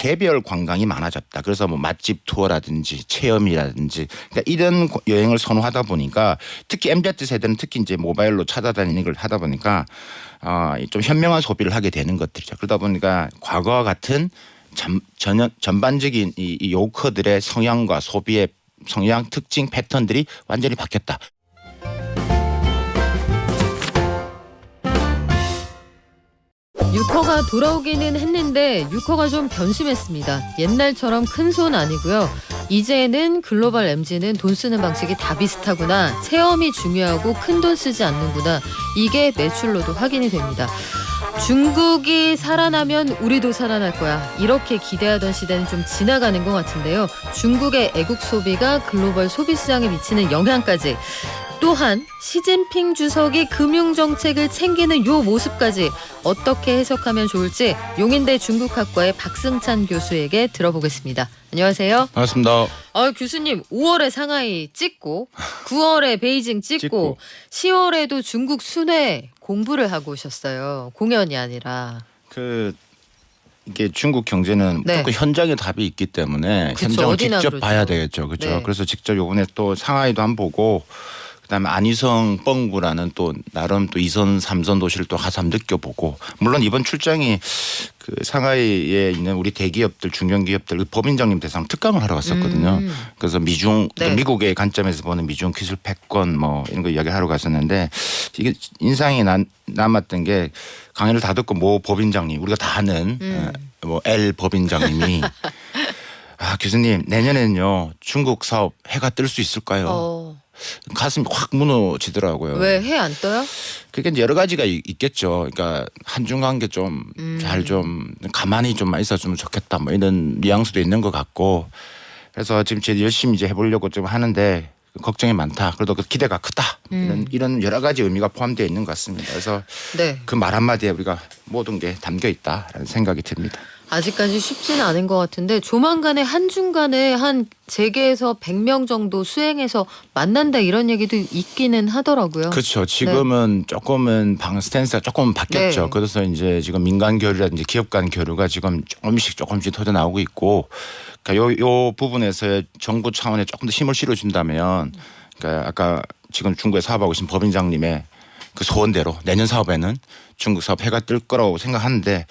개별 관광이 많아졌다. 그래서 뭐 맛집 투어라든지 체험이라든지 그러니까 이런 여행을 선호하다 보니까 특히 MZ 세대는 특히 이제 모바일로 찾아다니는 걸 하다 보니까 좀 현명한 소비를 하게 되는 것들이죠. 그러다 보니까 과거와 같은 전반적인 이 요커들의 성향과 소비의 성향 특징 패턴들이 완전히 바뀌었다. 유커가 돌아오기는 했는데 유커가 좀 변심했습니다. 옛날처럼 큰 손 아니고요. 이제는 글로벌 MZ는 돈 쓰는 방식이 다 비슷하구나. 체험이 중요하고 큰 돈 쓰지 않는구나. 이게 매출로도 확인이 됩니다. 중국이 살아나면 우리도 살아날 거야. 이렇게 기대하던 시대는 좀 지나가는 것 같은데요. 중국의 애국 소비가 글로벌 소비 시장에 미치는 영향까지 또한 시진핑 주석이 금융정책을 챙기는 요 모습까지 어떻게 해석하면 좋을지 용인대 중국학과의 박승찬 교수에게 들어보겠습니다. 안녕하세요. 반갑습니다. 교수님 5월에 상하이 찍고 9월에 베이징 찍고 10월에도 중국 순회 공부를 하고 오셨어요. 공연이 아니라. 이게 중국 경제는 네. 무조건 현장에 답이 있기 때문에 그쵸, 현장을 어디나 직접 그렇죠. 봐야 되겠죠. 그렇죠. 네. 그래서 직접 요번에 또 상하이도 한번 보고 그다음에 안희성 뻥구라는 또 나름 또 2선 3선 도시를 또 가서 한번 느껴보고 물론 이번 출장이 그 상하이에 있는 우리 대기업들 중견기업들 그 법인장님 대상 특강을 하러 갔었거든요. 그래서 네. 미국의 관점에서 보는 미중 기술 패권 뭐 이런 거 이야기하러 갔었는데 이게 인상이 남았던 게 강의를 다 듣고 모 법인장님 우리가 다 아는 뭐 L 법인장님이 교수님 내년에는요 중국 사업 해가 뜰 수 있을까요? 가슴이 확 무너지더라고요. 왜 해 안 떠요? 그게 이제 여러 가지가 있겠죠. 그러니까 한중 관계 좀 잘 좀 가만히 좀 있어주면 좋겠다. 뭐 이런 뉘앙스도 있는 것 같고. 그래서 지금 제가 열심히 이제 해보려고 좀 하는데 걱정이 많다. 그래도 그 기대가 크다. 이런 여러 가지 의미가 포함되어 있는 것 같습니다. 그래서 네. 그 말 한마디에 우리가 모든 게 담겨 있다라는 생각이 듭니다. 아직까지 쉽지는 않은 것 같은데 조만간에 한중 간에 한 재계에서 100명 정도 수행해서 만난다 이런 얘기도 있기는 하더라고요. 그렇죠. 지금은 조금은 스탠스가 조금 바뀌었죠. 네. 그래서 이제 지금 민간 교류라든지 기업 간 교류가 지금 조금씩 터져 나오고 있고 그러니까 요 부분에서 정부 차원에 조금 더 힘을 실어준다면 그러니까 아까 지금 중국에 사업하고 계신 법인장님의 그 소원대로 내년 사업에는 중국 사업 해가 뜰 거라고 생각하는데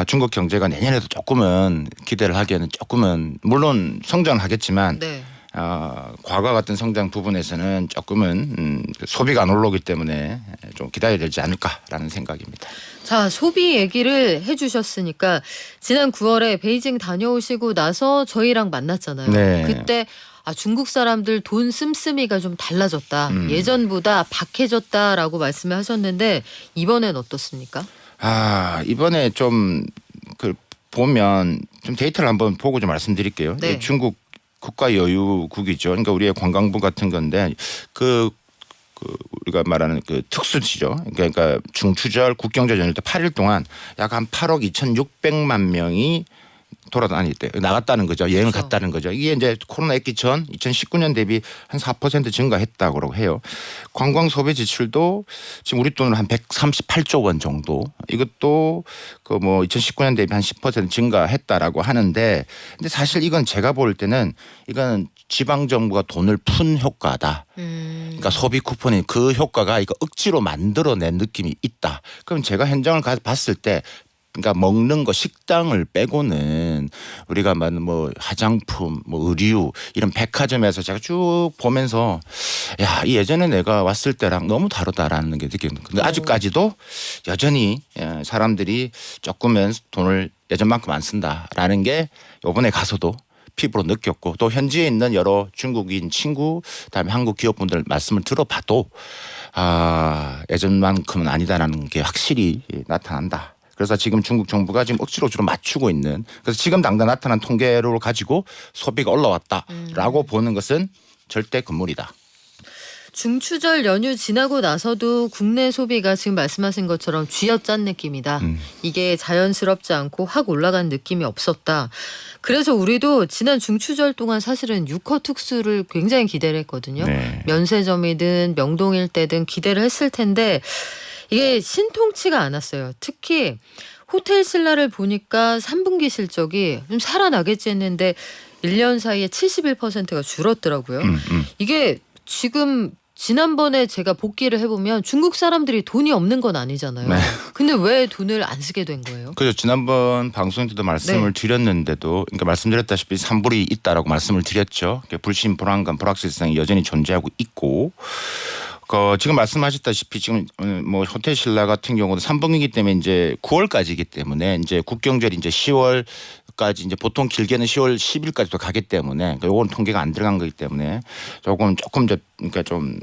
중국 경제가 내년에도 조금은 기대를 하기에는 조금은 물론 성장은 하겠지만 네. 과거와 같은 성장 부분에서는 조금은 소비가 안 올라오기 때문에 좀 기다려야 되지 않을까라는 생각입니다. 자, 소비 얘기를 해주셨으니까 지난 9월에 베이징 다녀오시고 나서 저희랑 만났잖아요. 네. 그때 중국 사람들 돈 씀씀이가 좀 달라졌다. 예전보다 박해졌다라고 말씀을 하셨는데 이번엔 어떻습니까? 이번에 좀 보면 좀 데이터를 한번 보고 좀 말씀드릴게요. 네. 중국 국가 여유국이죠. 그러니까 우리의 관광부 같은 건데 우리가 말하는 그 특수지죠. 그러니까 중추절 국경절 연휴 때 8일 동안 약 한 8억 2,600만 명이 나갔다는 거죠. 여행을 그렇죠. 갔다는 거죠. 이게 이제 코로나 있기 전 2019년 대비 한 4% 증가했다고 해요. 관광 소비 지출도 지금 우리 돈으로 한 138조 원 정도. 이것도 2019년 대비 한 10% 증가했다라고 하는데 근데 사실 이건 제가 볼 때는 이건 지방 정부가 돈을 푼 효과다. 그러니까 소비 쿠폰이 그 효과가 이거 억지로 만들어낸 느낌이 있다. 그럼 제가 현장을 가서 봤을 때 그러니까 먹는 거 식당을 빼고는 우리가 말하는 뭐 화장품, 뭐 의류 이런 백화점에서 제가 쭉 보면서 이 예전에 내가 왔을 때랑 너무 다르다라는 게 느껴요. 근데 아직까지도 여전히 사람들이 조금은 돈을 예전만큼 안 쓴다라는 게 이번에 가서도 피부로 느꼈고 또 현지에 있는 여러 중국인 친구 그다음에 한국 기업분들 말씀을 들어봐도 예전만큼은 아니다라는 게 확실히 나타난다. 그래서 지금 중국 정부가 지금 억지로 주로 맞추고 있는 그래서 지금 당장 나타난 통계를 가지고 소비가 올라왔다라고 보는 것은 절대 금물이다. 중추절 연휴 지나고 나서도 국내 소비가 지금 말씀하신 것처럼 쥐어짠 느낌이다. 이게 자연스럽지 않고 확 올라간 느낌이 없었다. 그래서 우리도 지난 중추절 동안 사실은 유커 특수를 굉장히 기대를 했거든요. 네. 면세점이든 명동일대든 기대를 했을 텐데 이게 신통치가 않았어요. 특히 호텔 신라를 보니까 3분기 실적이 좀 살아나겠지 했는데 1년 사이에 71%가 줄었더라고요. 이게 지금 지난번에 제가 복귀를 해보면 중국 사람들이 돈이 없는 건 아니잖아요. 네. 근데 왜 돈을 안 쓰게 된 거예요? 그죠. 지난번 방송 때도 말씀을 드렸는데도, 그러니까 말씀드렸다시피 산불이 있다라고 말씀을 드렸죠. 그러니까 불신, 불안감, 불확실성이 여전히 존재하고 있고, 지금 말씀하셨다시피 지금 뭐 호텔 신라 같은 경우도 3분기이기 때문에 이제 9월까지이기 때문에 이제 국경절이 이제 10월까지 이제 보통 길게는 10월 10일까지도 가기 때문에, 그러니까 요건 통계가 안 들어간 거기 때문에 조금 그러니까 좀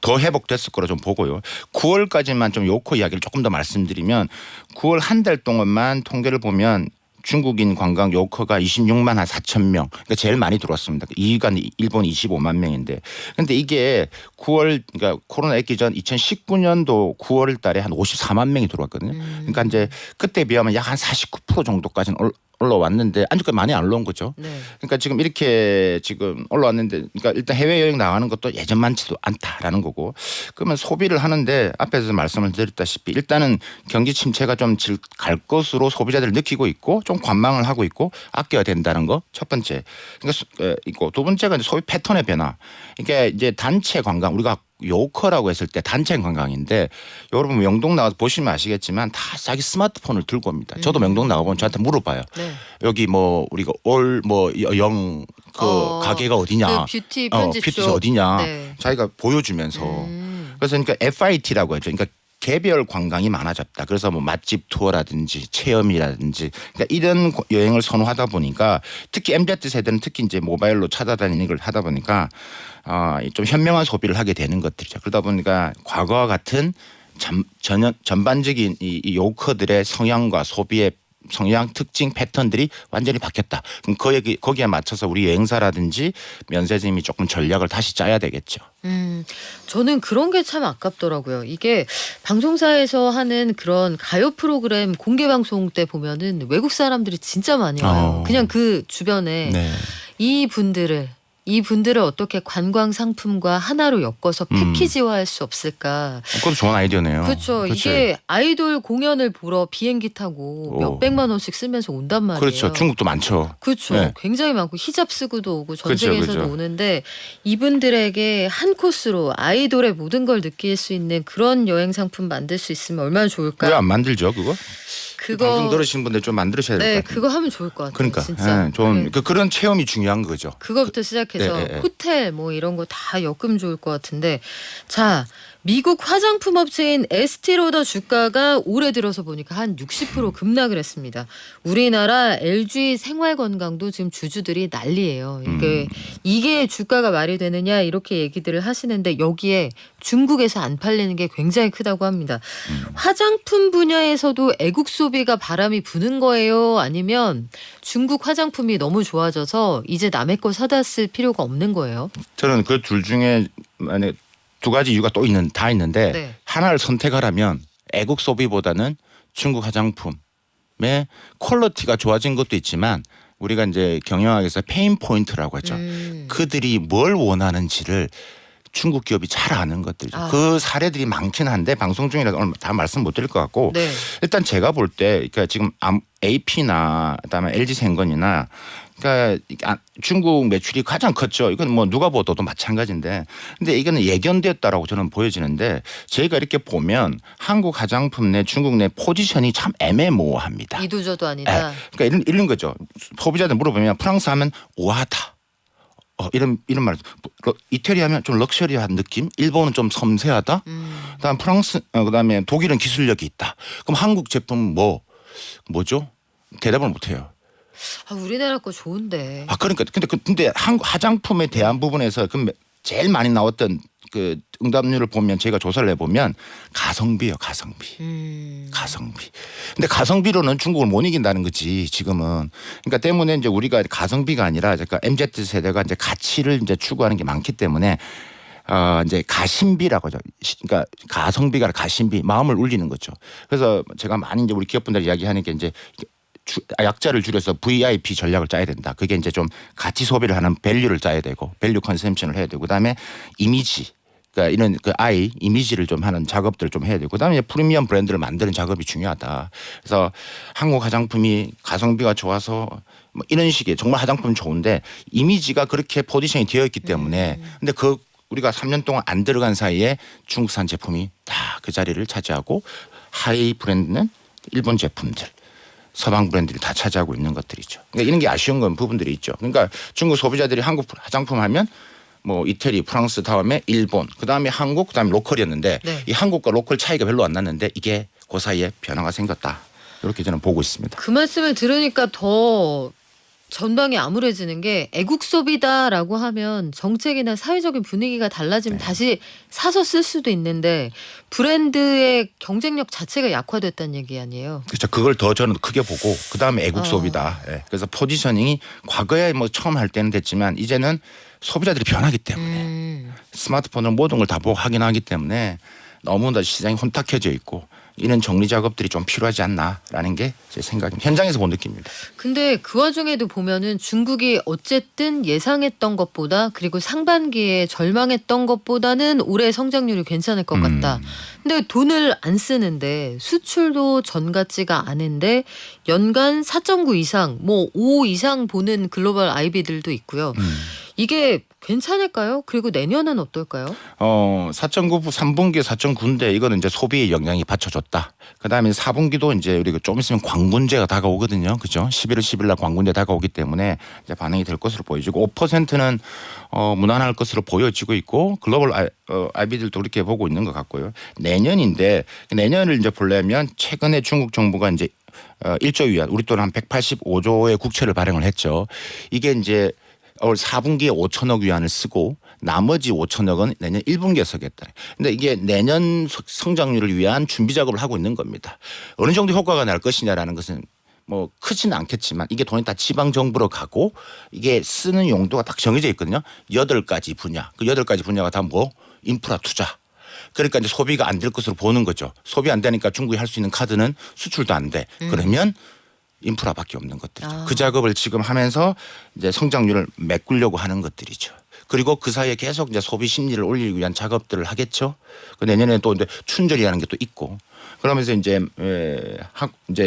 더 회복됐을 거라 좀 보고요. 9월까지만 좀 요코 이야기를 조금 더 말씀드리면 9월 한 달 동안만 통계를 보면 중국인 관광 요커가 26만 한 4천 명. 그러니까 제일 많이 들어왔습니다. 2위가 일본 25만 명인데. 근데 이게 9월, 그러니까 코로나 있기 전 2019년도 9월 달에 한 54만 명이 들어왔거든요. 그러니까 이제 그때 비하면 약 한 49% 정도까지는 올라왔는데 아직까지 많이 안 올라온 거죠. 네. 그러니까 지금 이렇게 지금 올라왔는데, 그러니까 일단 해외여행 나가는 것도 예전만치도 않다라는 거고, 그러면 소비를 하는데 앞에서 말씀을 드렸다시피 일단은 경기 침체가 좀 갈 것으로 소비자들이 느끼고 있고 좀 관망을 하고 있고 아껴야 된다는 거 첫 번째. 그러니까 있고 두 번째가 이제 소비 패턴의 변화. 이게 이제 단체 관광, 우리가 요커라고 했을 때 단체 관광인데, 여러분 명동 나가서 보시면 아시겠지만 다 자기 스마트폰을 들고 옵니다. 저도 명동 나가보면 저한테 물어봐요. 네. 여기 뭐 우리가 영 가게가 어디냐, 그 뷰티 편집쇼 뷰티 어디냐, 네. 자기가 보여주면서. 그래서 그러니까 FIT라고 하죠. 그러니까 개별 관광이 많아졌다. 그래서 뭐 맛집 투어라든지 체험이라든지, 그러니까 이런 여행을 선호하다 보니까 특히 MZ 세대는 특히 이제 모바일로 찾아다니는 걸 하다 보니까 좀 현명한 소비를 하게 되는 것들이죠. 그러다 보니까 과거와 같은 전반적인 이 요커들의 성향과 소비의 성향 특징 패턴들이 완전히 바뀌었다. 그럼 거기에 맞춰서 우리 여행사라든지 면세점이 조금 전략을 다시 짜야 되겠죠. 저는 그런 게 참 아깝더라고요. 이게 방송사에서 하는 그런 가요 프로그램 공개 방송 때 보면은 외국 사람들이 진짜 많이 와요. 그냥 그 주변에 네. 이분들을 어떻게 관광 상품과 하나로 엮어서 패키지화할 수 없을까? 그것도 좋은 아이디어네요. 그렇죠. 그치? 이게 아이돌 공연을 보러 비행기 타고 몇백만 원씩 쓰면서 온단 말이에요. 그렇죠. 중국도 많죠. 그렇죠. 네. 굉장히 많고 히잡 쓰고도 오고 전 그렇죠, 세계에서도 그렇죠. 오는데, 이분들에게 한 코스로 아이돌의 모든 걸 느낄 수 있는 그런 여행 상품 만들 수 있으면 얼마나 왜 좋을까요? 안 만들죠, 그거? 방송 그거 들으신 분들 좀 만드셔야 될 것 네, 같아요. 그거 하면 좋을 것 같아요. 그러니까 진짜. 예, 좀 네. 그런 체험이 중요한 거죠. 그거부터 시작해서 네, 네, 네. 호텔 뭐 이런 거 다 엮으면 좋을 것 같은데, 자, 미국 화장품 업체인 에스티로더 주가가 올해 들어서 보니까 한 60% 급락을 했습니다. 우리나라 LG 생활건강도 지금 주주들이 난리예요. 이게 주가가 말이 되느냐 이렇게 얘기들을 하시는데, 여기에 중국에서 안 팔리는 게 굉장히 크다고 합니다. 화장품 분야에서도 애국 소비가 바람이 부는 거예요? 아니면 중국 화장품이 너무 좋아져서 이제 남의 거 사다 쓸 필요가 없는 거예요? 저는 그 둘 중에 만약 두 가지 이유가 또 있는데 네. 하나를 선택하라면 애국 소비보다는 중국 화장품의 퀄리티가 좋아진 것도 있지만, 우리가 이제 경영학에서 페인 포인트라고 하죠. 그들이 뭘 원하는지를 중국 기업이 잘 아는 것들이죠. 그 사례들이 많긴 한데 방송 중이라서 오늘 다 말씀 못 드릴 것 같고, 네. 일단 제가 볼 때 그러니까 지금 AP나 그다음에 LG생건이나 그러니까 중국 매출이 가장 컸죠. 이건 뭐 누가 보더도 마찬가지인데, 근데 이거는 예견되었다라고 저는 보여지는데, 저희가 이렇게 보면 한국 화장품 내 중국 내 포지션이 참 애매모호합니다. 이도저도 아니다. 그러니까 이런 거죠. 소비자들 물어보면 프랑스 하면 우아하다. 이런 말. 이태리 하면 좀 럭셔리한 느낌. 일본은 좀 섬세하다. 그다음 프랑스, 그다음에 독일은 기술력이 있다. 그럼 한국 제품은 뭐죠? 대답을 못 해요. 우리나라 거 좋은데. 그러니까 근데 한국 화장품에 대한 부분에서 제일 많이 나왔던 그 응답률을 보면, 제가 조사를 해보면 가성비요, 가성비. 근데 가성비로는 중국을 못 이긴다는 거지 지금은. 그러니까 때문에 이제 우리가 가성비가 아니라, 그러니까 MZ 세대가 이제 가치를 이제 추구하는 게 많기 때문에 이제 가심비라고 하죠. 그러니까 가성비가 아니라 가심비, 마음을 울리는 거죠. 그래서 제가 많이 이제 우리 기업분들 이야기하는 게 이제 약자를 줄여서 VIP 전략을 짜야 된다. 그게 이제 좀 가치 소비를 하는 밸류를 짜야 되고, 밸류 컨셈션을 해야 되고, 그다음에 이미지, 그러니까 이런 그 아이 이미지를 좀 하는 작업들을 좀 해야 되고 그다음에 프리미엄 브랜드를 만드는 작업이 중요하다. 그래서 한국 화장품이 가성비가 좋아서 뭐 이런 식의 정말 화장품 좋은데 이미지가 그렇게 포지션이 되어 있기 때문에 근데 그 우리가 3년 동안 안 들어간 사이에 중국산 제품이 다 그 자리를 차지하고 하이 브랜드는 일본 제품들 서방 브랜드들이 다 차지하고 있는 것들이죠. 그러니까 이런 게 아쉬운 건 부분들이 있죠. 그러니까 중국 소비자들이 한국 화장품 하면 뭐 이태리, 프랑스 다음에 일본, 그다음에 한국, 그다음에 로컬이었는데 네. 이 한국과 로컬 차이가 별로 안 났는데 이게 그 사이에 변화가 생겼다. 이렇게 저는 보고 있습니다. 그 말씀을 들으니까 더 전방이 암울해지는 게 애국 소비다라고 하면 정책이나 사회적인 분위기가 달라지면 다시 사서 쓸 수도 있는데 브랜드의 경쟁력 자체가 약화됐다는 얘기 아니에요. 그렇죠. 그걸 더 저는 크게 보고 그다음에 애국 소비다. 예. 그래서 포지셔닝이 과거에 뭐 처음 할 때는 됐지만 이제는 소비자들이 변하기 때문에 스마트폰으로 모든 걸 다 보고 확인하기 때문에 너무나 시장이 혼탁해져 있고 이런 정리 작업들이 좀 필요하지 않나라는 게 제 생각입니다. 현장에서 본 느낌입니다. 근데 그 와중에도 보면은 중국이 어쨌든 예상했던 것보다 그리고 상반기에 절망했던 것보다는 올해 성장률이 괜찮을 것 같다. 근데 돈을 안 쓰는데 수출도 전 같지가 않은데 연간 4.9 이상 뭐 5 이상 보는 글로벌 IB들도 있고요. 이게 괜찮을까요? 그리고 내년은 어떨까요? 4.9 3분기에 4.9인데 이거는 이제 소비의 영향이 받쳐줬다. 그다음에 4분기도 이제 우리가 좀 있으면 광군제가 다가오거든요. 그죠? 11월 10일 날 광군제 다가오기 때문에 이제 반응이 될 것으로 보여지고 5%는 무난할 것으로 보여지고 있고 글로벌 IB들도 그렇게 보고 있는 것 같고요. 내년인데 내년을 이제 보려면 최근에 중국 정부가 이제 1조 위안 우리 돈 한 185조의 국채를 발행을 했죠. 이게 이제 올 4분기에 5천억 위안을 쓰고 나머지 5천억은 내년 1분기에 쓰겠다. 근데 이게 내년 성장률을 위한 준비 작업을 하고 있는 겁니다. 어느 정도 효과가 날 것이냐라는 것은 뭐 크지는 않겠지만 이게 돈이 다 지방 정부로 가고 이게 쓰는 용도가 딱 정해져 있거든요. 8가지 분야. 그 8가지 분야가 다 뭐 인프라 투자. 그러니까 이제 소비가 안 될 것으로 보는 거죠. 소비 안 되니까 중국이 할 수 있는 카드는 수출도 안 돼. 그러면 인프라밖에 없는 것들이죠. 그 작업을 지금 하면서 이제 성장률을 메꾸려고 하는 것들이죠. 그리고 그 사이에 계속 이제 소비 심리를 올리기 위한 작업들을 하겠죠. 그 내년에 또 이제 춘절이라는 게 또 있고 그러면서 이제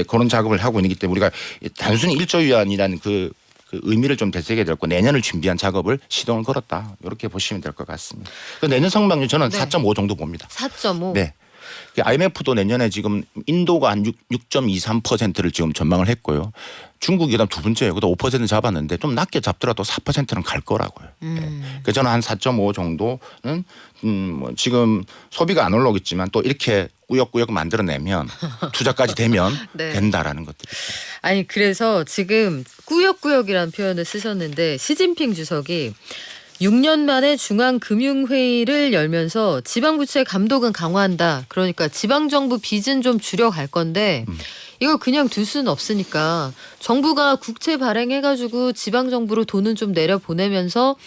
그런 작업을 하고 있기 때문에 우리가 단순히 1조 위안이라는 그 의미를 좀 되새겨야 될 거 내년을 준비한 작업을 시동을 걸었다. 이렇게 보시면 될 것 같습니다. 내년 성장률 저는 네. 4.5 정도 봅니다. 4.5. 네. IMF도 내년에 지금 인도가 한 6.23%를 지금 전망을 했고요. 중국이 그다음 두 번째예요. 그다 5% 잡았는데 좀 낮게 잡더라도 4%는 갈 거라고요. 그래서 저는 한 4.5 정도는 뭐 지금 소비가 안 올라오겠지만 또 이렇게 꾸역꾸역 만들어내면 투자까지 되면 네. 된다라는 것들이. 아니 그래서 지금 꾸역꾸역이라는 표현을 쓰셨는데 시진핑 주석이 6년 만에 중앙금융회의를 열면서 지방부처의 감독은 강화한다. 그러니까 지방정부 빚은 좀 줄여갈 건데 이거 그냥 둘 수는 없으니까 정부가 국채 발행해가지고 지방정부로 돈은 좀 내려보내면서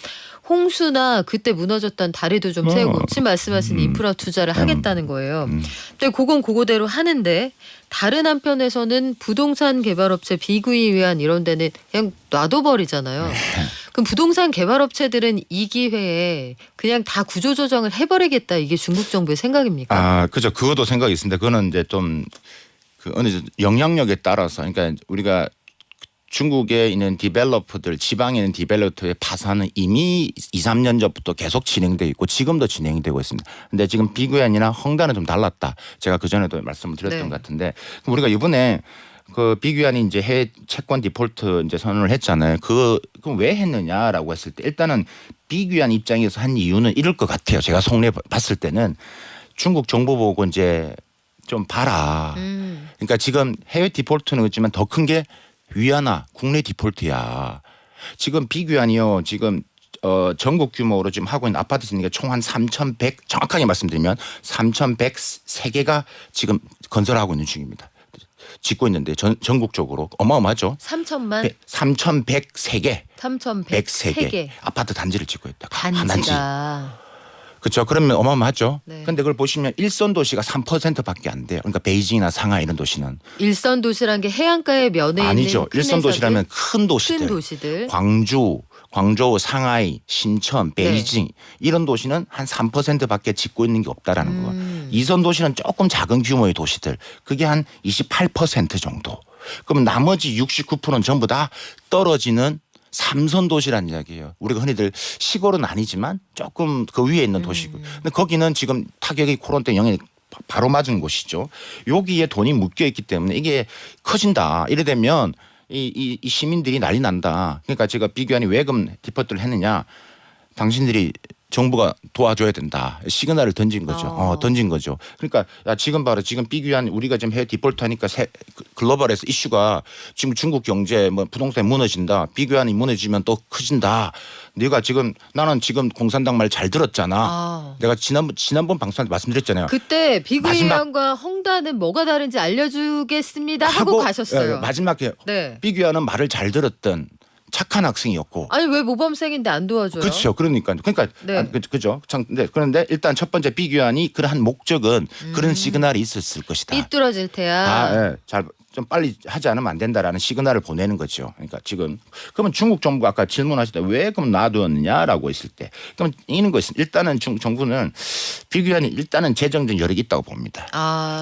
홍수나 그때 무너졌던 다리도 좀 세우고 지금 말씀하신 인프라 투자를 하겠다는 거예요. 근데 그건 그거대로 하는데 다른 한편에서는 부동산 개발업체 비구이 위한 이런 데는 그냥 놔둬버리잖아요. 그럼 부동산 개발업체들은 이 기회에 그냥 다 구조조정을 해버리겠다 이게 중국 정부의 생각입니까? 아, 그죠. 그것도 생각이 있습니다. 그거는 이제 좀 그 어느 정도 영향력에 따라서 그러니까 우리가 중국에 있는 디벨로퍼들 지방에 있는 디벨로퍼의 파산은 이미 2, 3년 전부터 계속 진행되고 있고 지금도 진행이 되고 있습니다. 근데 지금 비구안이나 헝다는 좀 달랐다. 제가 그전에도 말씀을 드렸던 네. 것 같은데 우리가 이번에 그 비규안이 이제 해외 채권 디폴트 이제 선언을 했잖아요. 그거 왜 했느냐라고 했을 때 일단은 비규안 입장에서 한 이유는 이럴 것 같아요. 제가 속내 봤을 때는 중국 정부 보고 이제 좀 봐라. 그러니까 지금 해외 디폴트는 그렇지만 더 큰 게 위안화 국내 디폴트야. 지금 비규안이요. 지금 전국 규모로 지금 하고 있는 아파트 짓는 게 총 한 3,100 정확하게 말씀드리면 3,103개가 지금 건설하고 있는 중입니다. 짓고 있는데 전국적으로 어마어마하죠. 3천만 3,103개. 3,103개 103개 아파트 단지를 짓고 있다. 단지가 그렇죠. 그러면 어마어마하죠. 네. 그런데 그걸 보시면 일선 도시가 3%밖에 안 돼요. 그러니까 베이징이나 상하이 이런 도시는 일선 도시란 게 해안가의 면에 아니죠. 있는 큰 일선 회사들, 도시라면 큰 도시들, 큰 도시들. 광저우, 상하이, 신천, 네. 베이징 이런 도시는 한 3%밖에 짓고 있는 게 없다라는 거. 이선 도시는 조금 작은 규모의 도시들. 그게 한 28% 정도. 그럼 나머지 69%는 전부 다 떨어지는 삼선 도시라는 이야기예요. 우리가 흔히들 시골은 아니지만 조금 그 위에 있는 도시고. 근데 거기는 지금 타격이 코로나 때 영향이 바로 맞은 곳이죠. 여기에 돈이 묶여 있기 때문에 이게 커진다. 이래 되면 이 시민들이 난리 난다. 그러니까 제가 비교하니 외금 디퍼트를 했느냐. 당신들이 정부가 도와줘야 된다. 시그널을 던진 거죠. 던진 거죠. 그러니까 야 지금 봐라. 지금 비교한 우리가 지금 해외 디폴트하니까 글로벌에서 이슈가 지금 중국 경제 뭐 부동산이 무너진다. 비교한이 무너지면 또 커진다. 네가 지금 나는 지금 공산당 말 잘 들었잖아. 내가 지난번 방송할 때 말씀드렸잖아요. 그때 비구이안과 헝다는 뭐가 다른지 알려주겠습니다 하고 가셨어요. 마지막에 네. 비교하는 말을 잘 들었던 착한 학생이었고. 아니 왜 모범생인데 안 도와줘요? 그렇죠. 그러니까 네. 그죠. 네. 그런데 일단 첫 번째 비교안이 그러한 목적은 그런 시그널이 있었을 것이다. 삐뚤어질 테야. 좀 빨리 하지 않으면 안 된다라는 시그널을 보내는 거죠. 그러니까 지금 그러면 중국 정부가 아까 질문하실 때 왜 그럼 놔두었느냐라고 했을 때 그럼 이런 거 있습니다. 일단은 정부는 비교안이 일단은 재정적 여력이 있다고 봅니다.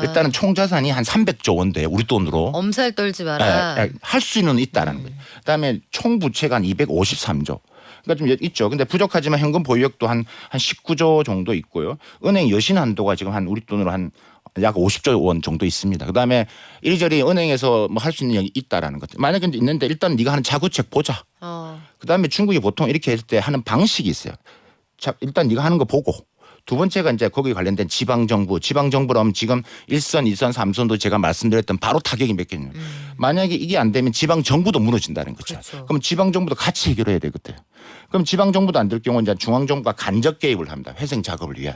일단은 총 자산이 한 300조 원 돼요. 우리 돈으로. 엄살 떨지 마라. 할 수는 있다라는 거예요. 그다음에 총 부채가 한 253조. 그러니까 좀 있죠. 근데 부족하지만 현금 보유액도 한 19조 정도 있고요. 은행 여신 한도가 지금 한 우리 돈으로 한 약 50조 원 정도 있습니다. 그다음에 이리저리 은행에서 뭐 할 수 있는 게 있다라는 것. 만약에 있는데 일단 네가 하는 자구책 보자. 그다음에 중국이 보통 이렇게 할 때 하는 방식이 있어요. 자, 일단 네가 하는 거 보고. 두 번째가 이제 거기에 관련된 지방정부라면 지금 1선, 2선, 3선도 제가 말씀드렸던 바로 타격이 몇 개냐. 만약에 이게 안 되면 지방정부도 무너진다는 거죠. 그렇죠. 그럼 지방정부도 같이 해결해야 되거든요. 그럼 지방정부도 안 될 경우 이제 중앙정부가 간접 개입을 합니다. 회생 작업을 위한.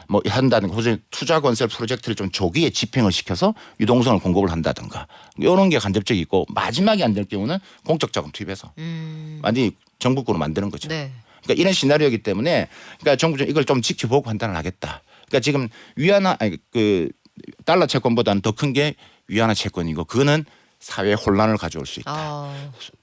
뭐 한다는 거, 투자 건설 프로젝트를 좀 조기에 집행을 시켜서 유동성을 공급을 한다든가 이런 게 간접적이고 마지막에 안 될 경우는 공적 자금 투입해서 완전히 정부권으로 만드는 거죠. 네. 그러니까 이런 시나리오이기 때문에 그러니까 정부는 이걸 좀 지켜보고 판단을 하겠다. 그러니까 지금 그 달러 채권보다는 더 큰 게 위안화 채권이고 그거는 사회 혼란을 가져올 수 있다.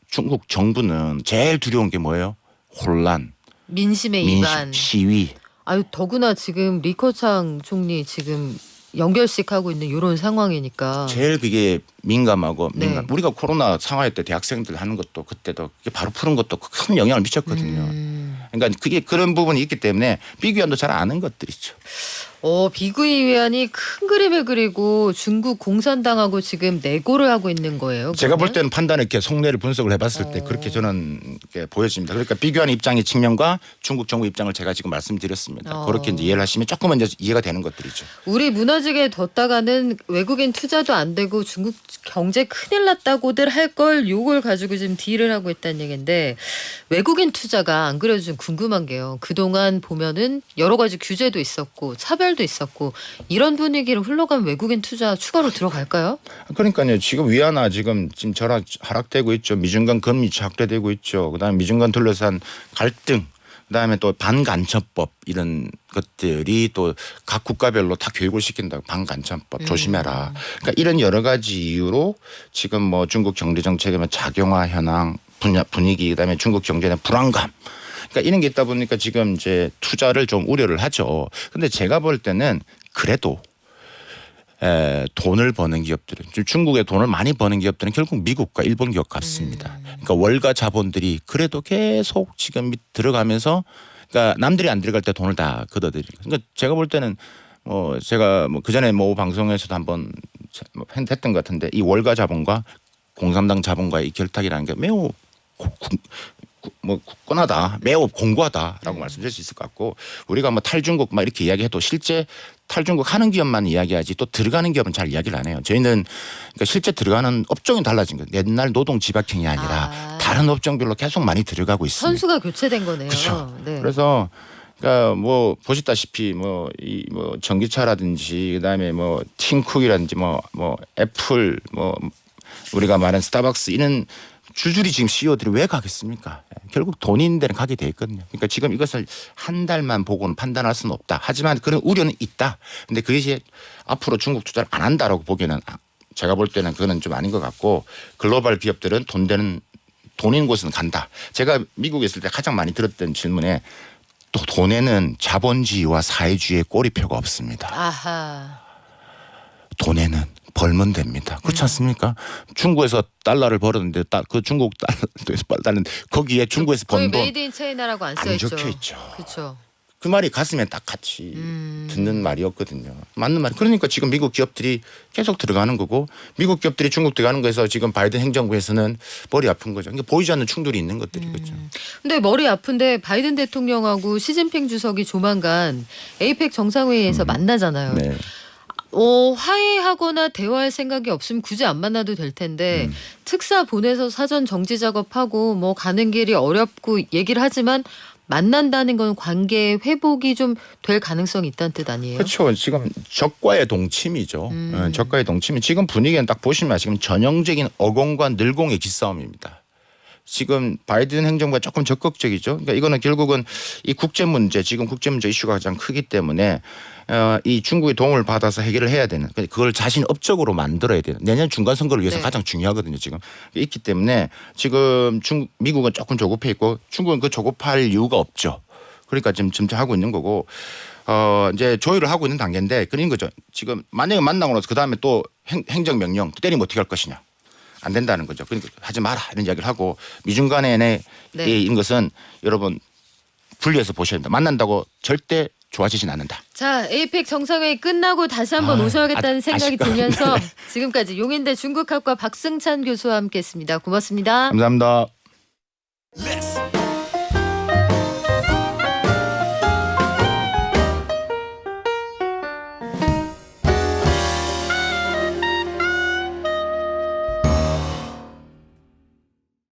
중국 정부는 제일 두려운 게 뭐예요? 혼란, 민심의 이반. 시위. 아유 더구나 지금 리커창 총리 지금 연결식 하고 있는 이런 상황이니까. 제일 그게 민감하고 네. 우리가 코로나 상황일 때 대학생들 하는 것도 그때도 그게 바로 푸는 것도 큰 영향을 미쳤거든요. 그러니까 그게 그런 부분이 있기 때문에 비교안도 잘 아는 것들이죠. 비구이 위안이 큰 그림을 그리고 중국 공산당하고 지금 내고를 하고 있는 거예요. 제가 볼 그러면? 때는 판단을 이렇게 속내를 분석을 해봤을 때 그렇게 저는 이렇게 보여집니다. 그러니까 비교한 입장의 측면과 중국 정부 입장을 제가 지금 말씀드렸습니다. 그렇게 이제 이해를 하시면 조금은 이제 이해가 되는 것들이죠. 우리 무너지게 뒀다가는 외국인 투자도 안 되고 중국 경제 큰일 났다고들 할 걸 요걸 가지고 지금 딜을 하고 있다는 얘기인데 외국인 투자가 안 그래도 좀 궁금한 게요. 그동안 보면은 여러 가지 규제도 있었고 차별도 있었고 이런 분위기로 흘러간 외국인 투자 추가로 들어갈까요? 그러니까요. 지금 위안화 지금 하락되고 있죠. 미중간 금리 확대되고 있죠. 그다음에 미중간 둘러싼 갈등. 그다음에 또 반간첩법 이런 것들이 또 각 국가별로 다 교육을 시킨다고 반간첩법 조심해라. 그러니까 이런 여러 가지 이유로 지금 뭐 중국 경제 정책의 작용화 현황 분위기 그다음에 중국 경제의 불안감. 그러니까 이런 게 있다 보니까 지금 이제 투자를 좀 우려를 하죠. 근데 제가 볼 때는 그래도 돈을 버는 기업들은 중국에 돈을 많이 버는 기업들은 결국 미국과 일본 기업 같습니다. 그러니까 월가 자본들이 그래도 계속 지금 들어가면서 그러니까 남들이 안 들어갈 때 돈을 다 걷어들이고. 그러니까 제가 볼 때는 제가 그 전에 방송에서도 한번 했던 것 같은데 이 월가 자본과 공산당 자본과의 이 결탁이라는 게 매우 굳건하다, 매우 공고하다라고 말씀드릴 수 있을 것 같고 우리가 탈중국 이렇게 이야기해도 실제 탈중국 하는 기업만 이야기하지 또 들어가는 기업은 잘 이야기를 안 해요. 저희는 그러니까 실제 들어가는 업종이 달라진 거예요. 옛날 노동 지박행이 아니라 다른 업종별로 계속 많이 들어가고 있습니다. 선수가 교체된 거네요. 그렇죠. 네. 그래서 그러니까 보시다시피 전기차라든지 그다음에 팀쿡이라든지 애플 우리가 말하는 스타벅스 이런 줄줄이 지금 CEO들이 왜 가겠습니까? 결국 돈 있는 데는 가게 돼 있거든요. 그러니까 지금 이것을 한 달만 보고는 판단할 수는 없다. 하지만 그런 우려는 있다. 근데 그것이 앞으로 중국 투자를 안 한다라고 보기에는 제가 볼 때는 그거는 좀 아닌 것 같고 글로벌 기업들은 돈 있는 곳은 간다. 제가 미국에 있을 때 가장 많이 들었던 질문에 또 돈에는 자본주의와 사회주의의 꼬리표가 없습니다. 아하. 돈에는 벌면 됩니다. 그렇지 않습니까? 중국에서 달러를 벌었는데 그 중국 달러에서 벌었는데 거기에 중국에서 거의 번 돈 메이드 인 차이나라고 안 써 안 있죠. 적혀 있죠. 그렇죠. 그 말이 가슴에 딱 같이 듣는 말이었거든요. 맞는 말. 그러니까 지금 미국 기업들이 계속 들어가는 거고 미국 기업들이 중국 들어가는 거에서 지금 바이든 행정부에서는 머리 아픈 거죠. 그러니까 보이지 않는 충돌이 있는 것들이겠죠. 근데 머리 아픈데 바이든 대통령하고 시진핑 주석이 조만간 에이펙 정상회의에서 만나잖아요. 네. 화해하거나 대화할 생각이 없으면 굳이 안 만나도 될 텐데 특사 보내서 사전 정지 작업하고 뭐 가는 길이 어렵고 얘기를 하지만 만난다는 건 관계 회복이 좀 될 가능성이 있다는 뜻 아니에요? 그렇죠. 지금 적과의 동침이죠. 적과의 동침이 지금 분위기는 딱 보시면 지금 전형적인 어공과 늘공의 기싸움입니다. 지금 바이든 행정부가 조금 적극적이죠. 그러니까 이거는 결국은 이 국제 문제 지금 국제 문제 이슈가 가장 크기 때문에 이 중국의 도움을 받아서 해결을 해야 되는 그걸 자신 업적으로 만들어야 되는 내년 중간 선거를 위해서 네. 가장 중요하거든요. 지금 있기 때문에 지금 미국은 조금 조급해 있고 중국은 그 조급할 이유가 없죠. 그러니까 지금 점차하고 있는 거고 이제 조율을 하고 있는 단계인데 그런 거죠. 지금 만약에 만나고 나서 그 다음에 또 행정명령 때리면 어떻게 할 것이냐. 안 된다는 거죠. 그러니까 하지 마라 이런 이야기를 하고 미중 간의 네. 이런 것은 여러분 분리해서 보셔야 됩니다. 만난다고 절대 좋아지진 않는다. 자, 에이펙 정상회의 끝나고 다시 한번 오셔야겠다는 생각이 아쉽다. 들면서 지금까지 용인대 중국학과 박승찬 교수와 함께했습니다. 고맙습니다. 감사합니다. Let's